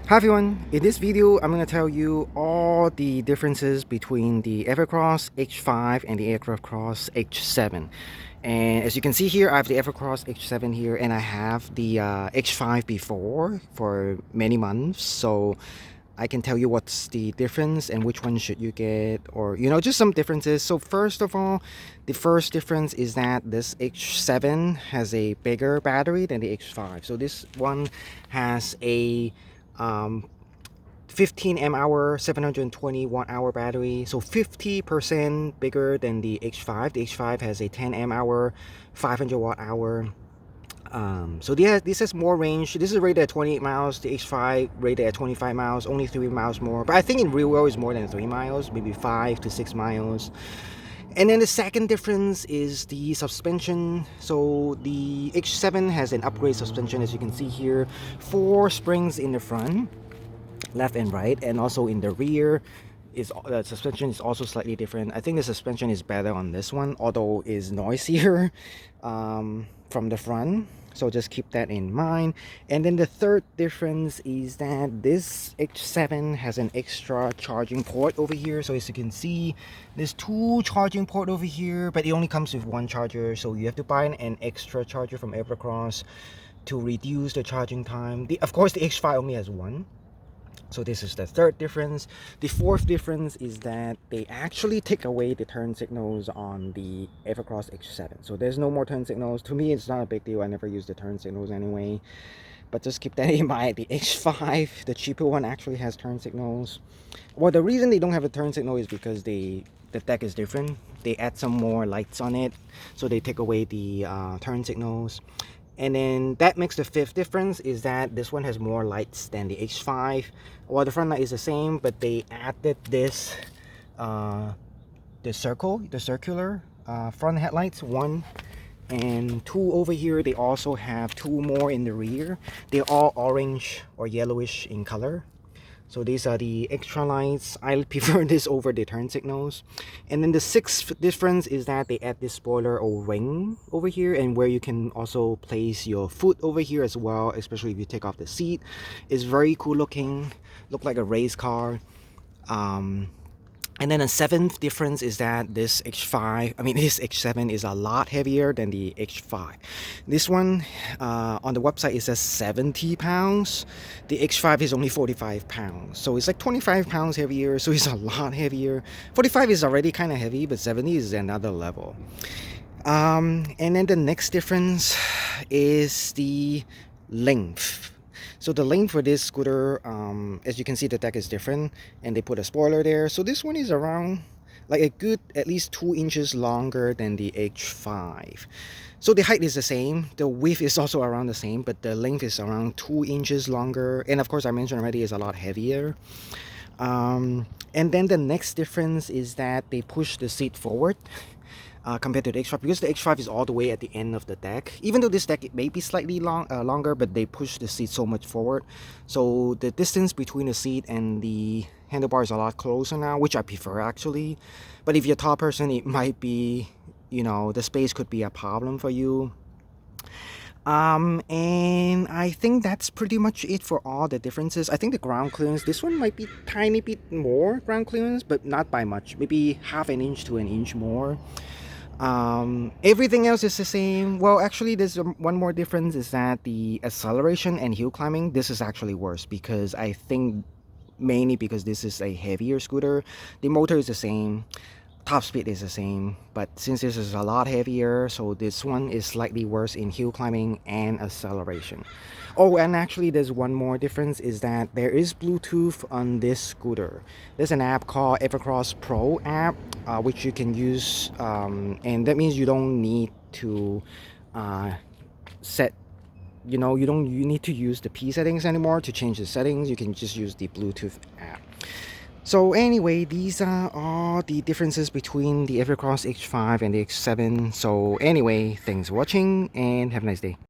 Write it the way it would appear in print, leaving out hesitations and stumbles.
Hi everyone, in this video I'm going to tell you all the differences between the Evercross H5 and the Evercross H7. And as you can see here, I have the Evercross H7 here, and I have the H5 before for many months, so I can tell you what's the difference and which one should you get, or just some differences. So first of all, the first difference is that this H7 has a bigger battery than the H5. So this one has a 15 mAh 720 watt-hour battery, so 50% bigger than the H5. The H5 has a 10 mAh 500 watt-hour. So this has more range. This is rated at 28 miles. The H5 rated at 25 miles, only 3 miles more, but I think in real world is more than 3 miles, maybe 5 to 6 miles. And then the second difference is the suspension. So the H7 has an upgrade suspension, as you can see here. 4 springs in the front, left and right, and also in the rear is the suspension is also slightly different. I think the suspension is better on this one, although is noisier from the front, so just keep that in mind. And then the third difference is that this H7 has an extra charging port over here. So as you can see, there's 2 charging port over here, but it only comes with 1 charger, so you have to buy an extra charger from Evercross to reduce the charging time. Of course the H5 only has 1. So this is the third difference. The fourth difference is that they actually take away the turn signals on the Evercross H7. So there's no more turn signals. To me, it's not a big deal. I never use the turn signals anyway. But just keep that in mind. The H5, the cheaper one, actually has turn signals. Well, the reason they don't have a turn signal is because the deck is different. They add some more lights on it, so they take away the turn signals. And then that makes the fifth difference is that this one has more lights than the H5. Well, the front light is the same, but they added this the circular front headlights, 1 and 2 over here. They also have 2 more in the rear. They're all orange or yellowish in color. So these are the extra lights. I prefer this over the turn signals. And then the sixth difference is that they add this spoiler or ring over here, and where you can also place your foot over here as well, especially if you take off the seat. It's very cool looking, look like a race car. And then a seventh difference is that this H7 is a lot heavier than the H5. This one on the website it says 70 pounds. The H5 is only 45 pounds. So it's like 25 pounds heavier, so it's a lot heavier. 45 is already kind of heavy, but 70 is another level. And then the next difference is the length. So the length for this scooter, as you can see, the deck is different, and they put a spoiler there. So this one is around like a good at least 2 inches longer than the H5. So the height is the same, the width is also around the same, but the length is around 2 inches longer, and of course I mentioned already is a lot heavier. And then the next difference is that they push the seat forward compared to the H5, because the H5 is all the way at the end of the deck. Even though this deck it may be slightly longer, but they push the seat so much forward, so the distance between the seat and the handlebar is a lot closer now, which I prefer actually. But if you're a tall person, it might be, the space could be a problem for you. And I think that's pretty much it for all the differences. I think the ground clearance, this one might be tiny bit more ground clearance, but not by much, maybe half an inch to an inch more. Everything else is the same. Well, actually there's one more difference, is that the acceleration and hill climbing, this is actually worse, because I think mainly because this is a heavier scooter. The motor is the same, top speed is the same, but since this is a lot heavier, so this one is slightly worse in hill climbing and acceleration. Oh, and actually there's one more difference, is that there is Bluetooth on this scooter. There's an app called Evercross Pro app, which you can use, and that means you don't need to set, you need to use the P settings anymore to change the settings. You can just use the Bluetooth app. So anyway, these are all the differences between the Evercross H5 and the H7. So anyway, thanks for watching and have a nice day.